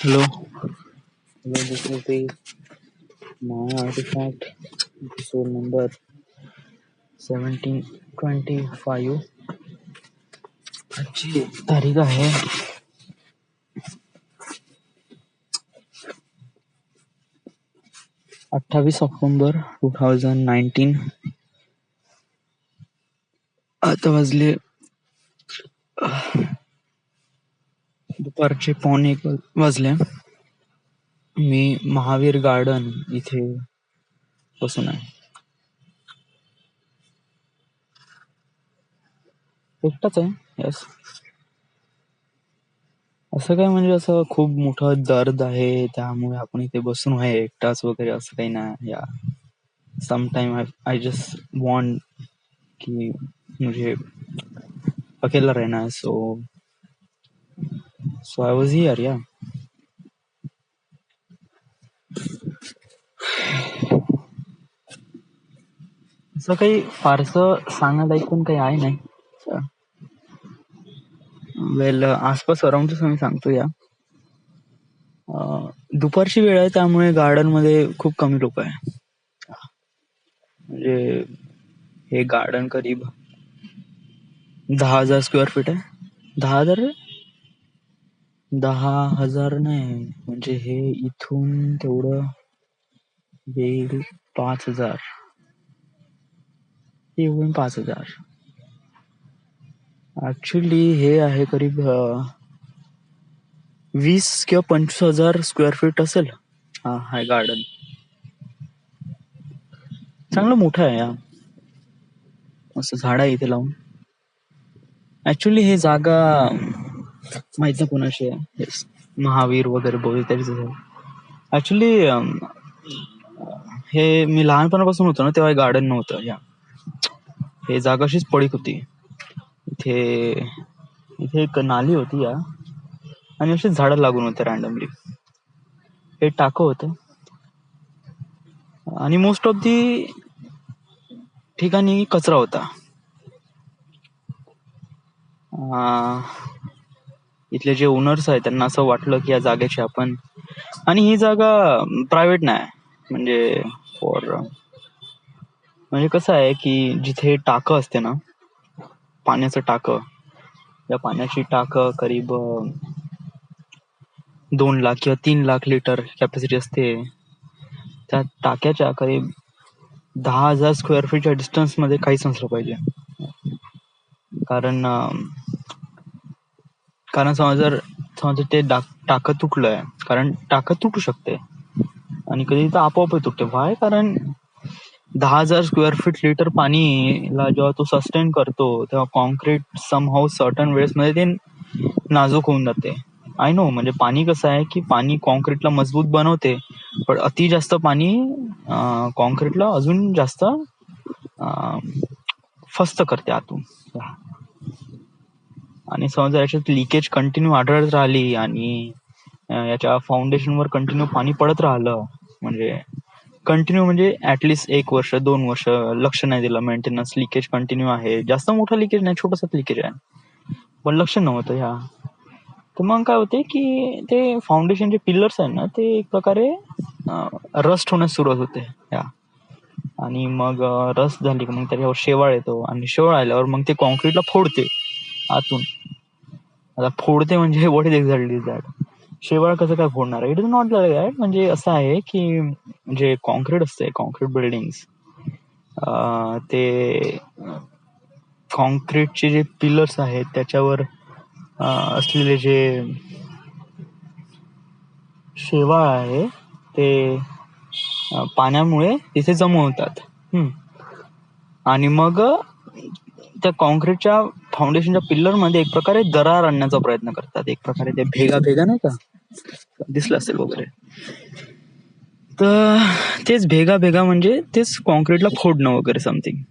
Hello, this is the my artifact episode number 1725. आजची तारीख आहे 28 ऑक्टोबर 2019. आता वाजले दुपारचे 1:15 वाजले. मी महावीर गार्डन इथे बसून आहे. एकटाच आहे. यस. असं काय म्हणजे असं खूप मोठं दर्द आहे त्यामुळे आपण इथे बसून आहे एकटाच वगैरे असं काही नाही. या समटाइम आई जस्ट वॉन्ट कि मुझे अकेला रहना है. So I was here. या असं काही फारसं सांगायला पण काही आहे नाही. वेल आसपास अराउंडच मी सांगतो. या दुपारची वेळ आहे त्यामुळे गार्डन मध्ये खूप कमी लोक आहे. म्हणजे हे गार्डन करीब 10,000 स्क्वेअर फीट आहे. 10,000 10,000 नाही, म्हणजे हे इथून तेवढं येईल 5,000. हे होईल 5,000. ऍक्च्युली हे आहे करीब 20 किंवा 25,000 स्क्वेअर फीट असेल. हा गार्डन चांगलं मोठं आहे. असं झाड आहे इथे लावून. ऍक्च्युली हे जागा माहित नाही कोणाची आहे. महावीर वगैरे बोलले तरी. ऍक्च्युली हे मी लहानपणापासून होतो ना तेव्हा गार्डन नव्हतं. हे जागा अशीच पडीक होती. इथे एक नाली होती आणि अशीच झाडं लागून होते रॅन्डमली. हे टाकं होतं आणि मोस्ट ऑफ दी ठिकाणी कचरा होता. इथले जे ओनर्स आहेत त्यांना असं वाटलं की या जागेची आपण, आणि ही जागा प्रायव्हेट नाही, म्हणजे म्हणजे कसं आहे की जिथे टाकं असते ना, पाण्याचं टाकं, या पाण्याची टाकं करीब 2 लाख किंवा 3 लाख लिटर कॅपॅसिटी असते. त्या टाक्याच्या करीब 10,000 स्क्वेअर फीटच्या डिस्टन्स मध्ये काहीच नसलं पाहिजे. कारण समज ते टाकं तुटलंय, कारण टाकं तुटू शकते आणि कधी तर आपोआप तुटते. व्हाय? कारण 10,000 स्क्वेअर फीट लिटर पाणीला जेव्हा तो सस्टेन करतो तेव्हा कॉन्क्रीट समहाऊ सर्टन वेळेस मध्ये ते नाजूक होऊन जाते. आय नो, म्हणजे पाणी कसं आहे की पाणी कॉन्क्रीटला मजबूत बनवते, पण अति जास्त पाणी कॉन्क्रीटला अजून जास्त फस्त करते आतून. आणि समजा याच्यात लिकेज कंटिन्यू आढळत राहिली आणि याच्या फाउंडेशनवर कंटिन्यू पाणी पडत राहिलं, म्हणजे कंटिन्यू म्हणजे ऍटलिस्ट 1 वर्ष 2 वर्ष लक्ष नाही दिलं, मेंटेनन्स, लिकेज कंटिन्यू आहे, जास्त मोठा लिकेज नाही, छोटासा लिकेज आहे, पण लक्ष नव्हतं. तर मग काय होते की ते फाउंडेशनचे पिलर्स आहे ना, ते एक प्रकारे रस्ट होण्यास सुरुवात होते. आणि मग रस्ट झाली की मग त्याच्यावर शेवाळ येतो, आणि शेवाळ आल्यावर मग ते कॉन्क्रीटला फोडते आतून. आता फोडते म्हणजे व्हॉट इज एक्झॅक्टली दॅट? शेवाळ कसं काय फोडणार? It is not like that. म्हणजे असं आहे की जे कॉन्क्रीट असते, कॉन्क्रीट बिल्डिंग्स, ते कॉन्क्रीटचे जे पिलर्स आहेत त्याच्यावर असलेले जे शेवाळ आहे ते पाण्यामुळे तिथे जमा होतात. आणि मग त्या कॉन्क्रीटच्या फाउंडेशनच्या पिल्लर मध्ये एक प्रकारे दरार आणण्याचा प्रयत्न करतात. एक प्रकारे ते भेगा नाही का, दिसलं असेल वगैरे, तर तेच भेगा म्हणजे तेच कॉन्क्रीटला फोडणं वगैरे समथिंग.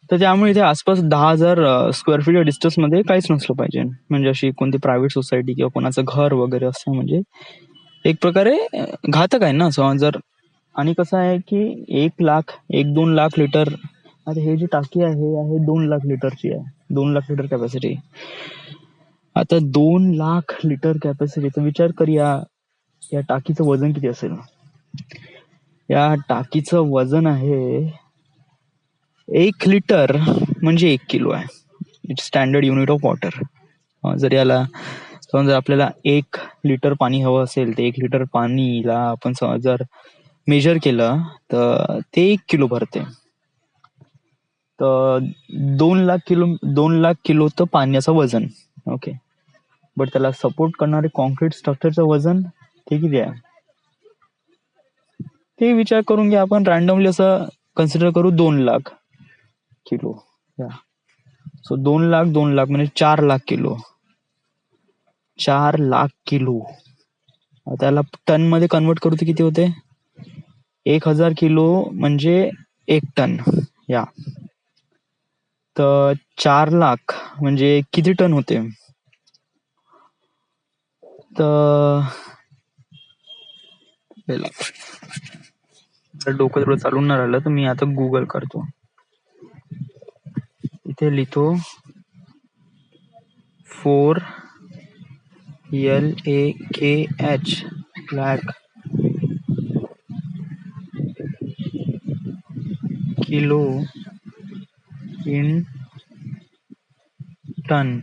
तर त्यामुळे इथे आसपास 10,000 स्क्वेअर फीट डिस्टन्स मध्ये काहीच नसलं पाहिजे. म्हणजे अशी कोणती प्रायव्हेट सोसायटी किंवा कोणाचं घर वगैरे असं म्हणजे एक प्रकारे घातक आहे ना. जर आणि कसं आहे की 1 लाख 1-2 लाख लिटर, आता हे जी टाकी आहे 2 लाख लिटरची आहे. 2 लाख लिटर कॅपॅसिटी. आता 2 लाख लिटर कॅपॅसिटीचा विचार कर, या टाकीचं वजन किती असेल. या टाकीचं वजन आहे 1 लिटर म्हणजे 1 किलो आहे. It's standard unit of water. जर याला समजा आपल्याला 1 लिटर पाणी हवं असेल तर 1 लिटर पाणीला आपण जर मेजर केलं तर ते 1 किलो भरते. तर 2 लाख किलो तर पाण्याचं वजन. ओके. बट त्याला सपोर्ट करणारे कॉन्क्रीट स्ट्रक्चरचं वजन ते किती आहे ते विचार करून घ्या. आपण रॅन्डमली असं कन्सिडर करू 2 लाख किलो. सो 2 लाख म्हणजे 4 लाख किलो. 4 लाख किलो त्याला टन मध्ये कन्वर्ट करू तर किती होते. 1,000 किलो म्हणजे 1 टन. या तर 4 लाख म्हणजे किती टन होते. तर डोकं थोडं चालून नाही राहिलं तर मी आता गुगल करतो. इथे लिहितो 4 LAKH lakh kilo in ton.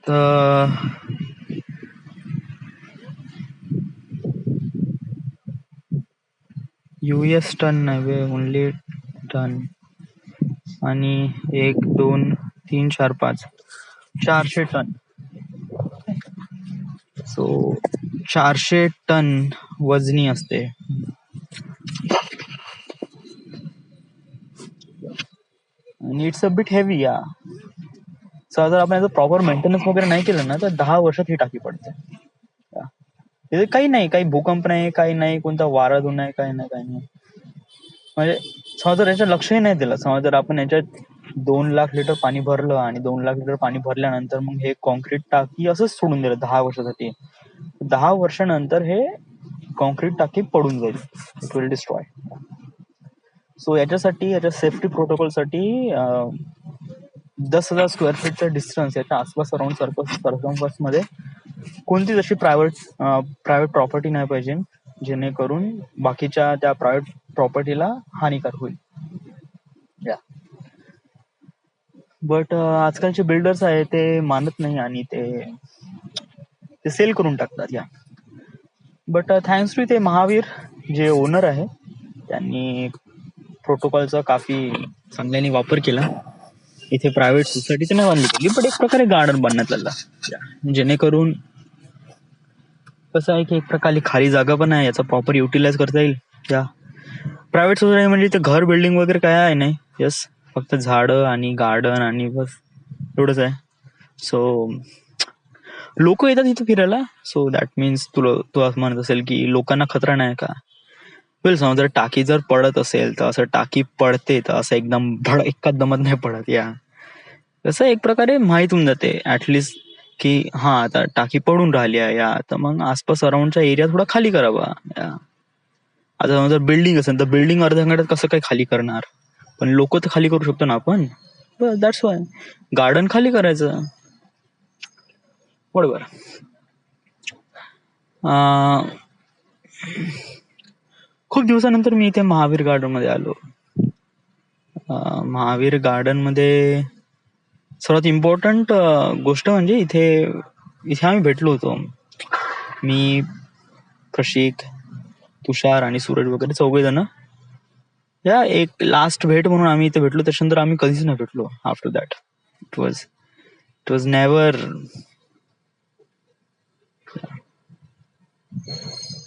तर US टन नाही, ओनली टन. आणि 1 2 3 4 5 400 टन. सो 400 टन वजनी असते. आणि इट्स अ बिट हेवी. या जर आपण याचं प्रॉपर मेंटेनन्स वगैरे नाही केलं ना तर 10 वर्षात ही टाकी पडते. तिथे काही नाही, काही भूकंप नाही, काही नाही, कोणता वारा धुन नाही, काही नाही. म्हणजे समजा जर याच्या लक्षही नाही दिलं, समजा जर आपण याच्यात 2 लाख लिटर पाणी भरलं आणि 2 लाख लिटर पाणी भरल्यानंतर मग हे कॉन्क्रीट टाकी असंच सोडून दिलं 10 वर्षासाठी. 10 वर्षानंतर हे कॉन्क्रीट टाकी पडून जाईल. It will destroy. सो याच्यासाठी, याच्या सेफ्टी प्रोटोकॉलसाठी 10,000 स्क्वेअर फीटचा डिस्टन्स याच्या आसपास अराउंड सर्कम्फरन्स मध्ये कोणतीच अशी प्रायव्हेट प्रॉपर्टी नाही पाहिजे जेणेकरून बाकीच्या त्या प्रायव्हेट प्रॉपर्टीला हानिकारक होईल. बट आजकालचे बिल्डर्स आहे ते मानत नाही आणि ते सेल करून टाकतात. या बट थँक्स टू ते महावीर जे ओनर आहे त्यांनी प्रोटोकॉलचा काफी चांगल्याने वापर केला. इथे प्रायव्हेट सोसायटी तर नाही बांधली गेली, पण एक प्रकारे गार्डन बांधण्यात आला, जेणेकरून कसं आहे की एक प्रकारे खाली जागा पण आहे, याचा प्रॉपर युटिलाइज करता येईल. या प्रायव्हेट सोसायटी म्हणजे ते घर बिल्डिंग वगैरे काय आहे नाही. यस, फक्त झाडं आणि गार्डन आणि बस एवढंच आहे. सो लोक येतात इथे फिरायला. सो दॅट मीन्स तू असं म्हणत असेल की लोकांना खतरा नाही का. वेल, समजा टाकी जर पडत असेल तर असं टाकी पडते तर असं एकदम एका दमत नाही पडत. या कसं एक प्रकारे माहित होऊन जाते ऍटलिस्ट की हा आता टाकी पडून राहिली आहे. या तर मग आसपास अराउंडचा एरिया थोडा खाली करावा. आता जर बिल्डिंग असेल तर बिल्डिंग अर्ध्या घंट्यात कसं काय खाली करणार, पण लोक तर खाली करू शकतो ना आपण. दॅट्स वाय गार्डन खाली करायचं. बरोबर. खूप दिवसानंतर मी इथे महावीर गार्डन मध्ये आलो. महावीर गार्डन मध्ये सर्वात इम्पॉर्टंट गोष्ट म्हणजे इथे आम्ही भेटलो होतो. मी, प्रशिक, तुषार आणि सूरज वगैरे 4 जण. या एक लास्ट भेट म्हणून आम्ही इथे भेटलो. त्याच्यानंतर आम्ही कधीच नाही भेटलो after that. It was never.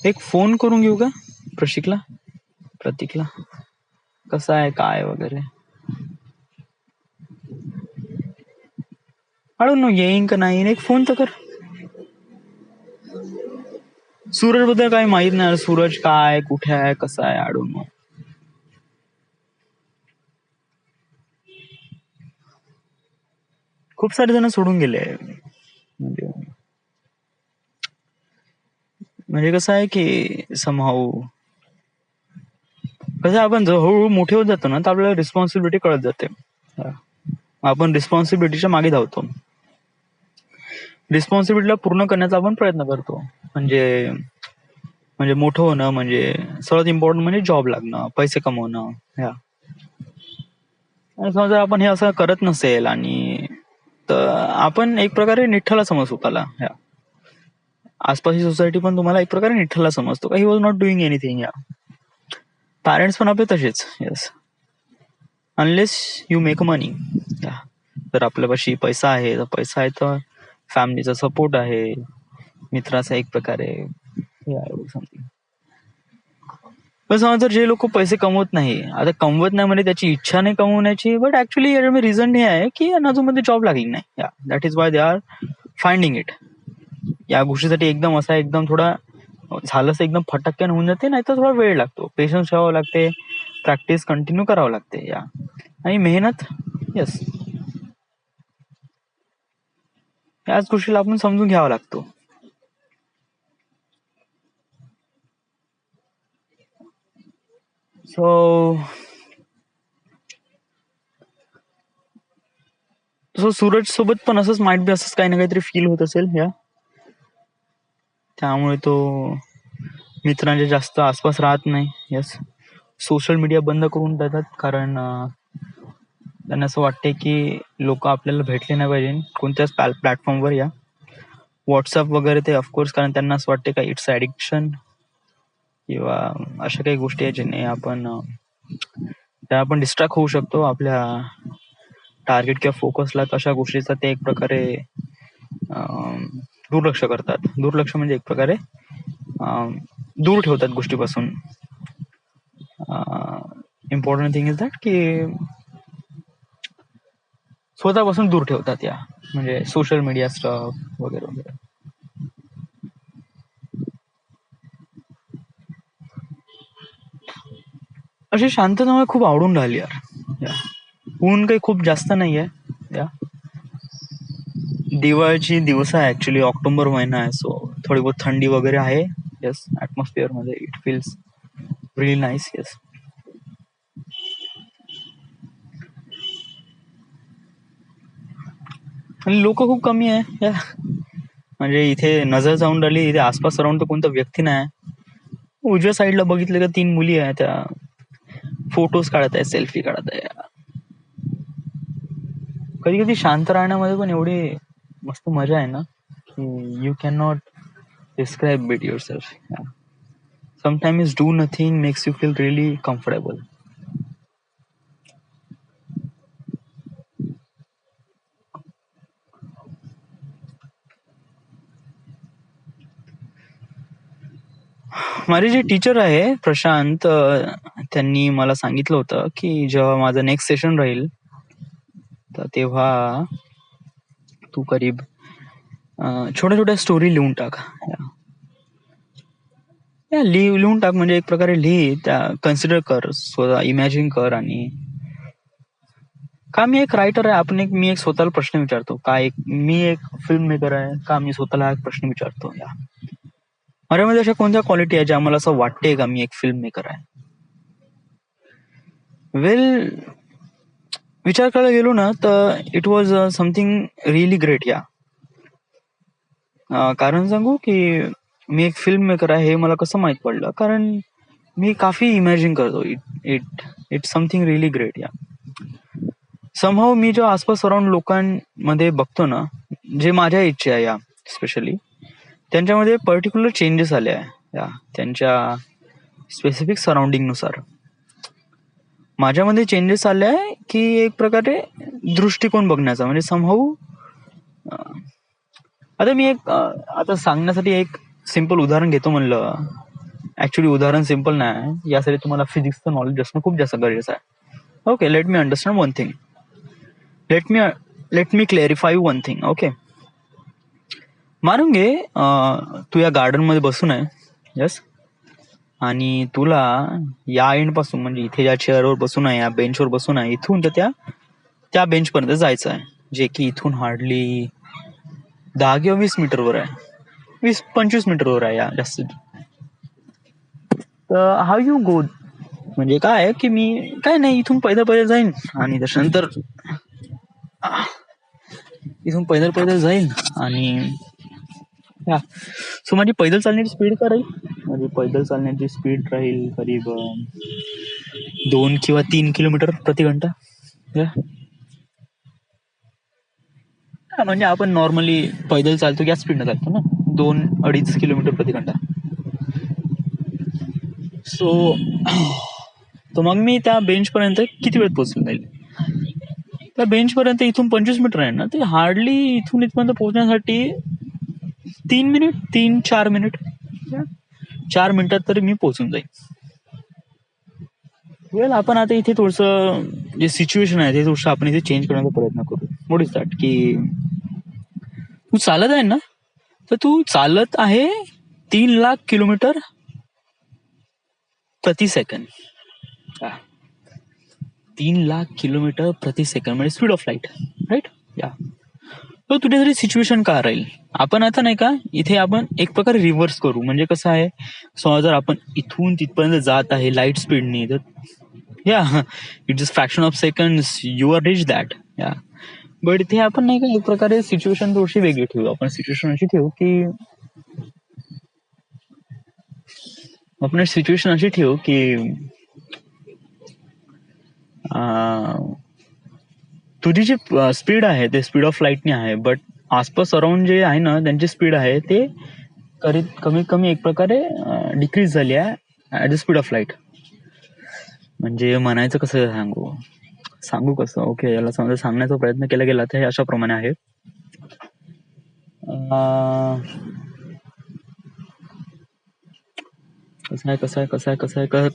एक फोन करून घेऊ का प्रशिकला, प्रतीकला, कसं आहे काय वगैरे. आडू नो येईन का नाही, एक फोन तर कर. सूरज बद्दल काही माहित नाही. सूरज काय, कुठे आहे, कसं आहे, आडू नो. खूप सारे जण सोडून गेले. म्हणजे म्हणजे कसं आहे की समहाऊ कसं आपण हळूहळू मोठे होत जातो ना, तर आपल्याला रिस्पॉन्सिबिलिटी कळत जाते. आपण रिस्पॉन्सिबिलिटीच्या मागे धावतो. रिस्पॉन्सिबिलिटीला पूर्ण करण्याचा आपण प्रयत्न करतो. म्हणजे म्हणजे मोठं होणं, म्हणजे सर्वात इम्पॉर्टंट म्हणजे जॉब लागणं, पैसे कमवणं. आणि समजा आपण हे असं करत नसेल आणि तर आपण एक प्रकारे निठ्ठला समज स्वतःला. आसपासची सोसायटी पण तुम्हाला एक प्रकारे निठ्ठला समजतो का he was not doing anything. Parents पण आपले तसेच. येस, अनलेस यू मेक मनी. जर आपल्यापाशी पैसा आहे तर फॅमिलीचा सपोर्ट आहे, मित्राचा एक प्रकारे समथिंग. पण समजा जर जे लोक पैसे कमवत नाही, आता कमवत नाही म्हणजे त्याची इच्छा नाही कमवण्याची, बट ऍक्च्युली रिझन हे आहे की यांना मध्ये जॉब लागली नाही. That is why they are finding it. या गोष्टीसाठी एकदम असा एकदम थोडा झालंच एकदम फटाक्यान होऊन जाते, नाही तर थोडा वेळ लागतो, पेशन्स ठेवावं लागते, प्रॅक्टिस कंटिन्यू करावं लागते आणि मेहनत. येस, याच गोष्टीला आपण समजून घ्यावा लागतो. सो सूरज सोबत पण असंच माइट बी असंच काही ना काहीतरी फील होत असेल. त्यामुळे तो मित्रांच्या जास्त आसपास राहत नाही. येस, सोशल मीडिया बंद करून देतात, कारण त्यांना असं वाटते की लोक आपल्याला भेटले नाही पाहिजे कोणत्याच प्लॅटफॉर्मवर. व्हॉट्सअप वगैरे ते ऑफकोर्स, कारण त्यांना असं वाटते का इट्स ॲडिक्शन किंवा अशा काही गोष्टी आहेत ज्याने आपण डिस्ट्रॅक्ट होऊ शकतो आपल्या टार्गेट किंवा फोकसला. तशा गोष्टीचा ते एक प्रकारे दुर्लक्ष करतात. दुर्लक्ष म्हणजे एक प्रकारे दूर ठेवतात गोष्टीपासून. इम्पॉर्टंट थिंग इज दॅट की स्वतःपासून दूर ठेवतात, म्हणजे सोशल मीडिया स्टफ वगैरे वगैरे. अशी शांतता मला खूप आवडून राहिली यार. ऊन काही खूप जास्त नाहीये. दिवाळीची दिवस आहे ऍक्च्युली, ऑक्टोबर महिना आहे, सो थोडी बहुत थंडी वगैरे आहे. येस, ऍटमॉस्फिअर मध्ये it feels really nice. Yes, आणि लोक खूप कमी आहे. म्हणजे इथे नजर जाऊन राहिली, इथे आसपास राहून तर कोणता व्यक्ती नाही. उजव्या साईडला बघितलं का 3 मुली आहेत, त्या फोटोज काढत आहे, सेल्फी काढत आहे. कधी कधी शांत राहण्यामध्ये पण एवढी मस्त मजा आहे ना की you can not describe it your self. Sometimes do nothing makes you feel really comfortable. माझे जे टीचर आहे प्रशांत, त्यांनी मला सांगितलं होतं की जेव्हा माझं नेक्स्ट सेशन राहील तर तेव्हा तू करीब छोट्या छोट्या स्टोरी लिहून टाक. लिहून टाक, म्हणजे एक प्रकारे लिही, त्या कन्सिडर कर, स्वतः इमॅजिन कर. आणि का मी एक रायटर आहे, मी एक स्वतःला प्रश्न विचारतो का मी एक फिल्म मेकर आहे का, मी स्वतःला एक प्रश्न विचारतो माझ्यामध्ये अशा कोणत्या क्वालिटी आहे ज्या मला असं वाटते का मी एक फिल्म मेकर आहे. वेल, विचार करायला गेलो ना तर it was something really great. कारण सांगू की मी एक फिल्म मेकर आहे हे मला कसं माहित पडलं, कारण मी काफी इमॅजिन करतो. It something really great. Somehow मी जो आसपास अराउंड लोकांमध्ये बघतो ना, जे माझ्या इच्छा आहे स्पेशली त्यांच्यामध्ये पर्टिक्युलर चेंजेस आले आहे त्यांच्या स्पेसिफिक सराउंडिंग नुसार. माझ्यामध्ये चेंजेस आले आहे की एक प्रकारे दृष्टिकोन बघण्याचा, म्हणजे समहाऊ. आता मी आता सांगण्यासाठी एक सिंपल उदाहरण घेतो म्हणलं. ऍक्च्युली उदाहरण सिंपल नाही, यासाठी तुम्हाला फिजिक्सचं नॉलेज असणं खूप जास्त गरजेचं आहे. Okay, let me understand one thing. Let me clarify one thing. Okay, मारून घे, तू या गार्डन मध्ये बसून आहे. यस, आणि तुला या एंड पासून, म्हणजे इथे ज्या चेअरवर बसून आहे, या बेंचवर बसून आहे, इथून तर त्या बेंच पर्यंत जायचं आहे. जे की इथून हार्डली 10 किंवा 20 मीटरवर आहे, 20-25 मीटरवर आहे या जास्तीत. तर हाऊ यू गो, म्हणजे काय आहे की मी काय नाही इथून पैदल पैदल जाईन आणि त्याच्यानंतर इथून पैदल पैदल जाईन आणि सो माझी पैदल चालण्याची स्पीड काय राहील, माझी पैदल चालण्याची स्पीड राहील करीब 2 किंवा 3 किलोमीटर प्रति घंटा. म्हणजे आपण नॉर्मली पैदल चालतो या स्पीडनं चालतो ना, 2-2.5 किलोमीटर प्रति घंटा. सो तर मग मी त्या बेंच पर्यंत किती वेळ पोहोचून जाईल. त्या बेंच पर्यंत इथून 25 मीटर आहे ना, ते हार्डली इथून इथपर्यंत पोहोचण्यासाठी 3 मिनिट, 3-4 मिनिट, 4 मिनिटात तरी मी पोहोचून जाईल. वेल आपण आता इथे थोडंसं जे सिच्युएशन आहे ते थोडंसं आपण इथे चेंज करण्याचा प्रयत्न करू. व्हॉट इज दॅट, की तू चालत आहे ना, तर तू चालत आहे 3 लाख किलोमीटर प्रति सेकंड. 3 लाख किलोमीटर प्रति सेकंड म्हणजे स्पीड ऑफ लाईट, राईट. या तर तुझ्यासाठी सिच्युएशन काय राहील. आपण आता नाही का इथे आपण एक प्रकारे रिव्हर्स करू. म्हणजे कसं आहे, समजा जर आपण इथून तिथपर्यंत जात आहे लाईट स्पीडनी, तर yeah it is fraction of seconds you are reach that. Yeah but इथे आपण नाही का एक प्रकारे सिच्युएशन थोडीशी वेगळी ठेवू. आपण सिच्युएशन अशी ठेवू की तुझी जी स्पीड आहे ते स्पीड ऑफ लाईटने आहे, बट आसपास अराउंड जे आहे ना त्यांची स्पीड आहे ते कमीत कमी एक प्रकारे डिक्रीज झाली आहे at the speed of light. म्हणजे म्हणायचं कसं सांगू कसं, ओके याला समजा सांगण्याचा प्रयत्न केला गेला तर हे अशा प्रमाणे आहे.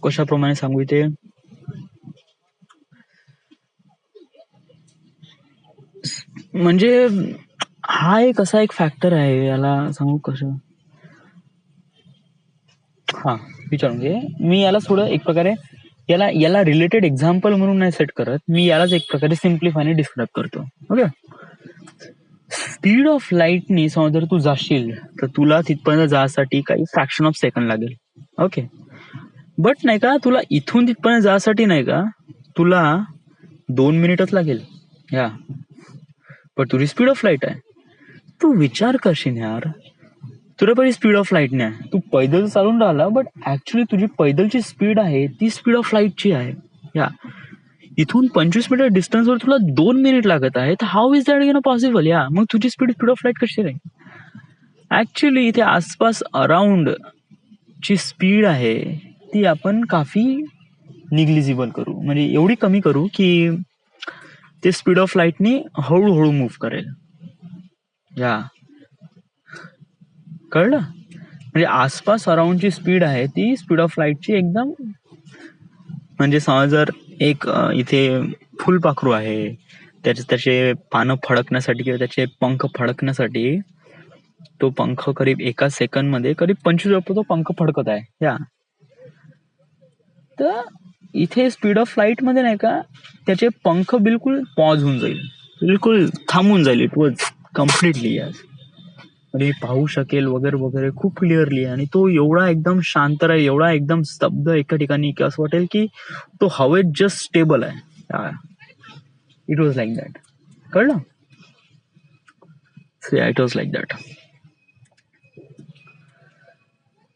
कशाप्रमाणे सांगू इथे, म्हणजे हा एक असा एक फॅक्टर आहे, याला सांगू कसं. विचारून घे. मी याला थोडं एक प्रकारे याला रिलेटेड एक्झाम्पल म्हणून नाही सेट करत, मी यालाच एक प्रकारे सिम्प्लिफायने डिस्क्राईब करतो. ओके, स्पीड ऑफ लाईटनी समजा जर तू जाशील तर तुला तिथपर्यंत जायसाठी काही फ्रॅक्शन ऑफ सेकंड लागेल. ओके, बट नाही का तुला इथून तिथपर्यंत जायसाठी नाही का तुला 2 मिनिटच लागेल. या पण तुझी स्पीड ऑफ लाईट आहे. तू विचार करशील यार, तुला पहिली स्पीड ऑफ लाईट नाही, तू पैदल चालून राहिला, बट ऍक्च्युली तुझी पैदलची स्पीड आहे ती स्पीड ऑफ लाईटची आहे. या इथून 25 मीटर डिस्टन्सवर तुला 2 मिनिट लागत आहे, तर how is that gain possible. या मग तुझी स्पीड ऑफ लाईट कशी राहील. ऍक्च्युली इथे आसपास अराउंड ची स्पीड आहे ती आपण काफी निग्लिजिबल करू, म्हणजे एवढी कमी करू की ते स्पीड ऑफ लाईटनी हळूहळू मूव्ह करेल. या कळलं, म्हणजे आसपास अराउंडची स्पीड आहे ती स्पीड ऑफ लाईटची एकदम, म्हणजे समजा जर एक इथे फुलपाखरू आहे, त्याचे पानं फडकण्यासाठी किंवा त्याचे पंख फडकण्यासाठी तो पंख करीब 1 सेकंड मध्ये करीब 25 वेळा तो पंख फडकत आहे. या तर इथे स्पीड ऑफ लाईट मध्ये नाही का त्याचे पंख बिलकुल पॉज होऊन जाईल, बिलकुल थांबून जाईल. इट वॉज कम्प्लिटली, म्हणजे पाहू शकेल वगैरे वगैरे खूप क्लिअरली. आणि तो एवढा एकदम शांत राहील, एवढा एकदम स्तब्ध एका ठिकाणी की असं वाटेल की तो हवेत जस्ट स्टेबल आहे. It was like that. कळलं. It was like that.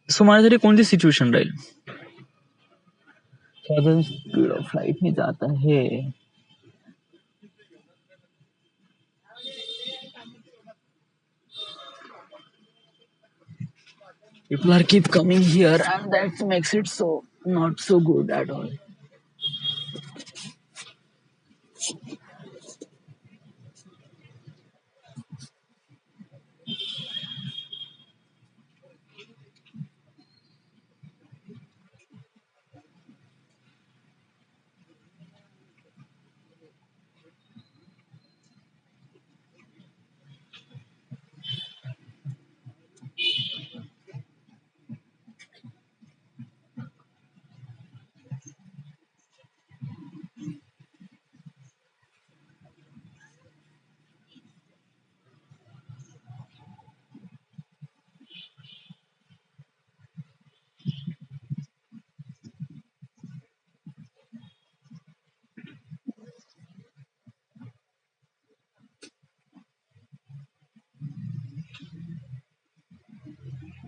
So माझ्यासाठी कोणती सिच्युएशन राहील, स्पीड ऑफ लाईटने जात आहे. People are keep coming here and that makes it so not so good at all.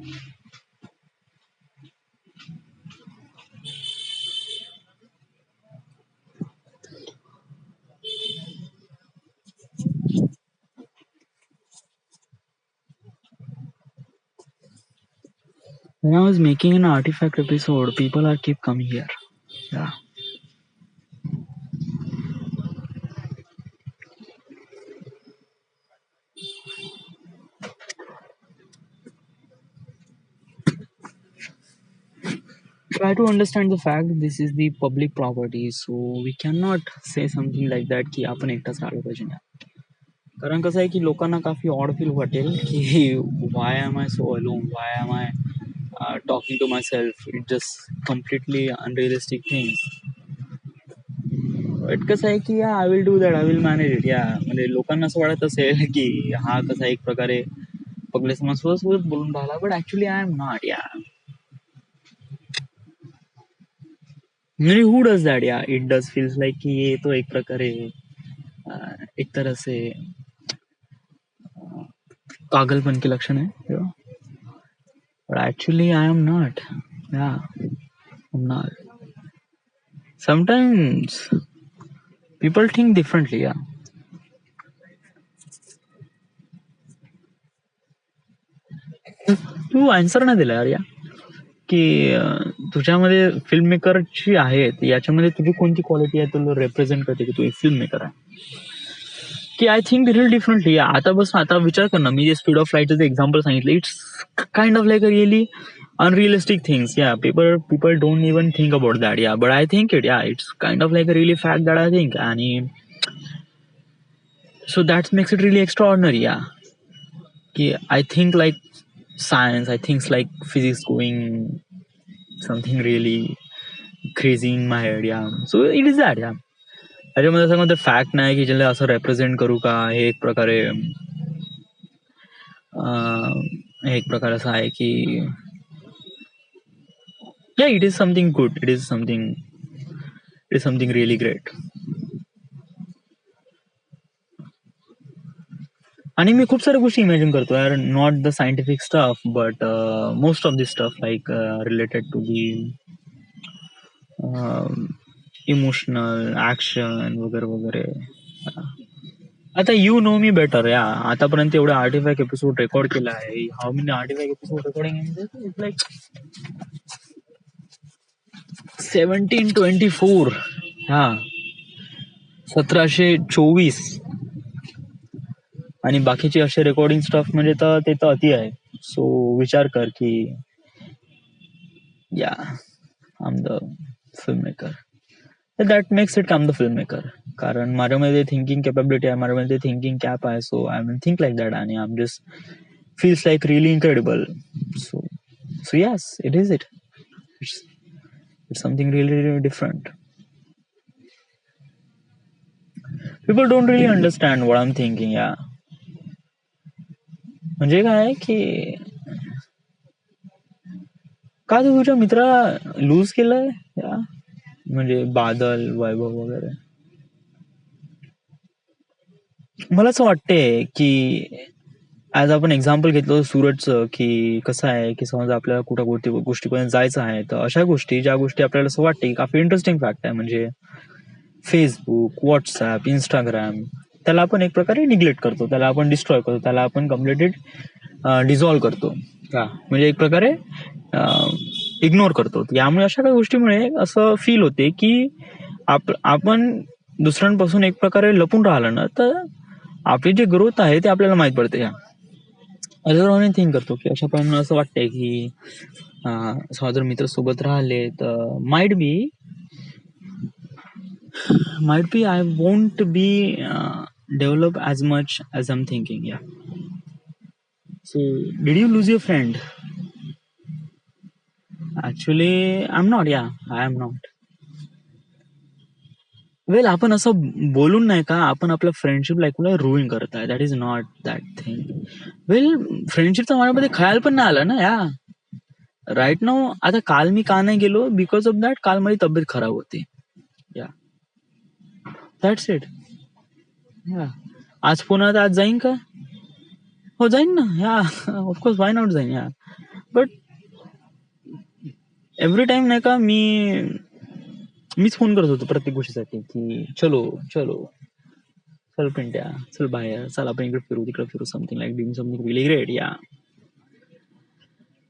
When I was making an artifact episode, people are keep coming here. Yeah. Try to understand the fact this is the public property, so we cannot say something like that की आपण एकटाच राहिलो पाहिजे. कारण कसं आहे की लोकांना काफी ऑड फील वाटेल की why am I so alone, why am I talking to myself, it just completely unrealistic things. But कसं आहे की I will do that, I will manage it. Yeah म्हणजे लोकांना असं वाटत असेल की हा कसा एक प्रकारे पगले समाजासोबत बोलून राहिला, but actually I am not. या म्हणजे हु डज दॅट. या इट डज फील्स लाईक की ये तो एक प्रकारे एक तरह से पागलपन के लक्षण है. But actually I am not. Yeah, I'm not. Sometimes people think differently. Yeah. Tu answer नाही दिला यार. या की तुझ्यामध्ये फिल्म मेकरची आहेत याच्यामध्ये तुझी कोणती क्वालिटी आहे तुला रिप्रेझेंट करते की तू एक फिल्म मेकर आहे. की आय थिंक रिअल डिफरंटली. आता बस आता विचार कर ना, मी जे स्पीड ऑफ लाईटचं एक्झाम्पल सांगितलं, it's kind of like a really unrealistic things. Yeah, people don't even think about that. Yeah, but I think it's kind of like a really fact that I think, and so that makes it really extraordinary. Yeah, I think like science, I think like physics going something really crazy in my head. Yeah, so it is that. Yeah, त्याच्यामध्ये असं कोणतं fact नाही की ज्याला असं represent करू का. हे एक प्रकारे असं आहे की yeah, it is something good, it is something really great. आणि मी खूप साऱ्या गोष्टी इमॅजिन करतो यार, not the scientific stuff but most of the stuff like related to the emotional action वगैरे वगैरे. आता यू नो मी बेटर. या आतापर्यंत एवढे आर्टिफॅक्ट एपिसोड रेकॉर्ड केला आहे. How many artefact episode recording? It's like 1724. हा 1724. आणि बाकीचे असे रेकॉर्डिंग स्टफ म्हणजे तर ते तर अति आहे. सो विचार कर की या I am the film maker. That makes it I am the film maker. कारण माझ्यामध्ये थिंकिंग कॅपॅबिलिटी आहे, माझ्यामध्ये थिंकिंग कॅप आहे. So I will think like that आणि I am just feels like really incredible. So yes, it is it. It's something really, really different. People don't really understand what I'm thinking. Yeah. म्हणजे काय की का तू तुझ्या मित्राला loose केलंय. या म्हणजे बादल, वैभव वगैरे. मला असं वाटते की आज आपण एक्झाम्पल घेतलं सूरजचं की कसं आहे की समजा आपल्याला कुठं गोष्टीपर्यंत जायचं आहे, तर अशा गोष्टी ज्या गोष्टी आपल्याला असं वाटते की काफी इंटरेस्टिंग फॅक्ट आहे, म्हणजे फेसबुक, व्हॉट्सअप, इंस्टाग्राम, त्याला आपण एक प्रकारे निग्लेक्ट करतो, त्याला आपण डिस्ट्रॉय करतो, त्याला आपण कम्प्लिटेड डिझॉल्व्ह करतो. म्हणजे एक प्रकारे इग्नोर करतो. यामुळे अशा काही गोष्टीमुळे असं फील होते की आपण दुसऱ्यांपासून एक प्रकारे लपून राहिलं ना, तर आपली जी ग्रोथ आहे ते आपल्याला माहित पडते. असं थिंक करतो की अशा प्रमाणे असं वाटतंय की जर मित्र सोबत राहिले तर might be I won't be develop as much as I am thinking. Yeah so did you lose your friend? Actually I am not. Yeah I am not. Well आपण असं बोलून नाही का आपण आपल्या फ्रेंडशिप लाईफला रुईन करताय. That is not that thing. Well फ्रेंडशिपचा माझ्यामध्ये खयाल पण नाही आला ना. या राईट नाऊ आता काल मी का नाही गेलो, बिकॉज ऑफ दॅट काल माझी तब्येत खराब होती. या दॅट्स इट. या आज पुन्हा आज जाईन का? हो जाईन ना. या ऑफकोर्स वाय नॉट जाईन. या बट एव्हरी टाइम नाही का मीच फोन करत होतो प्रत्येक गोष्टीसाठी की चलो चलो चल पिंट्या चल बाहेर चल आपण इकडे फिरू तिकडे फिरू समथिंग लाईक डुईंग समथिंग रिली ग्रेट या.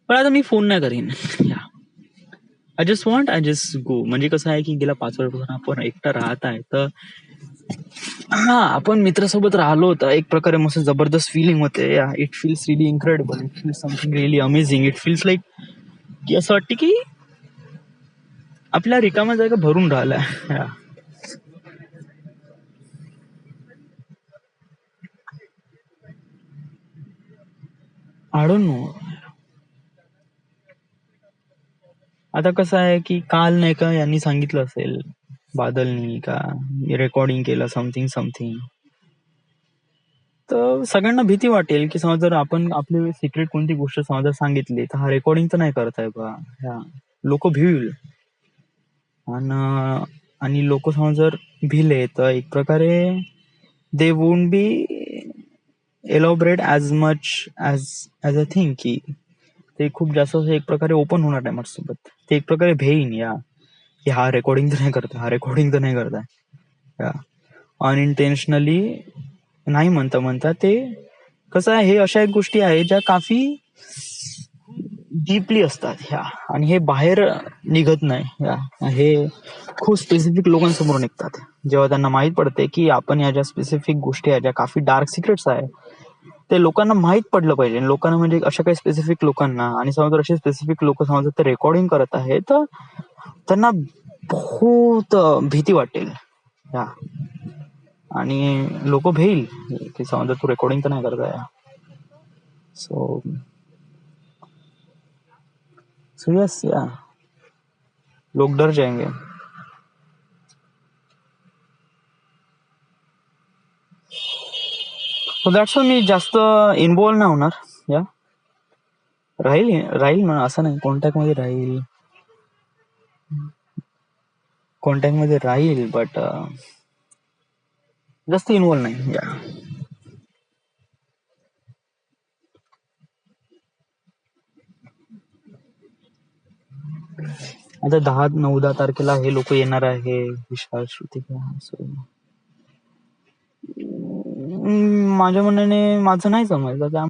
पण आता मी फोन नाही करीन या. I just go. म्हणजे कसं आहे की गेल्या 5 वर्षापासून आपण एकटा राहत आहे तर हा आपण मित्रासोबत राहिलो तर एक प्रकारे मस्त जबरदस्त फिलिंग होते. It feels relief incredible. It feels something relief amazing. It feels like की असं वाटतं की आपल्या रिकाम्या जागा भरून राहिल्या. I don't know. आता कसं आहे की काल नाही का यांनी सांगितलं असेल बादलनी का रेकॉर्डिंग केलं समथिंग समथिंग. तर सगळ्यांना भीती वाटेल की समजा जर आपण आपली सिक्रेट कोणती गोष्ट समजा सांगितली तर हा रेकॉर्डिंग तर नाही करताय बा. लोक भिईल. आणि लोक समजा जर भिले तर एक प्रकारे they won't be elaborate as much as a thing की ते खूप जास्त एक प्रकारे ओपन होणार नाही माझ्यासोबत. ते एक प्रकारे भेईन की हा रेकॉर्डिंग तर नाही करताय, हा रेकॉर्डिंग तर नाही करताय. अनइंटेन्शनली नाही म्हणता म्हणता ते कसं आहे, हे अशा एक गोष्टी आहेत ज्या काफी डीपली असतात ह्या आणि हे बाहेर निघत नाही. हे खूप स्पेसिफिक लोकांसमोर निघतात जेव्हा त्यांना माहित पडते की आपण या ज्या स्पेसिफिक गोष्टी आहेत ज्या काफी डार्क सिक्रेट्स आहेत ते लोकांना माहित पडलं पाहिजे. लोकांना म्हणजे अशा काही स्पेसिफिक लोकांना आणि समजा असे स्पेसिफिक लोक समजा ते रेकॉर्डिंग करत आहे तर त्यांना बहुत भीती वाटेल आणि लोक भेईल की समजा तू रेकॉर्डिंग तर नाही करताय. सो यस या लोग डर जाएंगे. सो दॅट्स मी जास्त इन्व्हॉल्व नाही होणार. या राहील ना असं नाही. कॉन्टॅक्ट मध्ये राहील बट जास्त इन्व्हॉल्व नाही. या आता 10-9-10 तारखेला हे लोक येणार आहे विशाल श्रुतिका. माझ्या मनाने माझं नाही समजलं त्या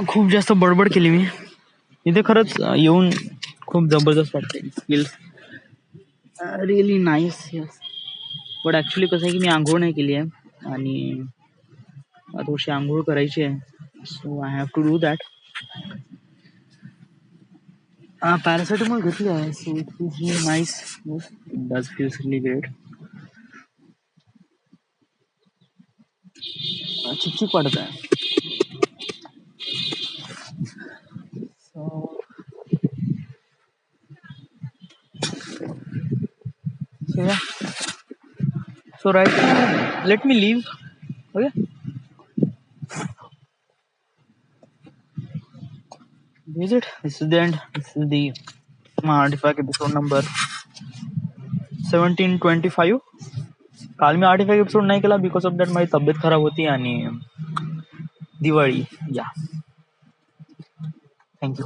खूप जास्त बडबड केली मी इथे. खरंच येऊन खूप जबरदस्त वाटते. Skills really nice. Yes but actually कसं आहे की मी आंघोळ नाही केली आहे आणि थोडीशी आंघोळ करायची आहे. So I have to do that. Paracetamol घेतली आहे. So it feels really nice. It does feels really great. चिकचिक वाटत आहे. So yeah. So right now, let me leave. Okay. This is it. This is the end. This is the Artifact episode number 1725. काल मी artefact episode नाही केला because of that माझी तब्येत खराब होती आणि दिवाळी. या थँक्यू.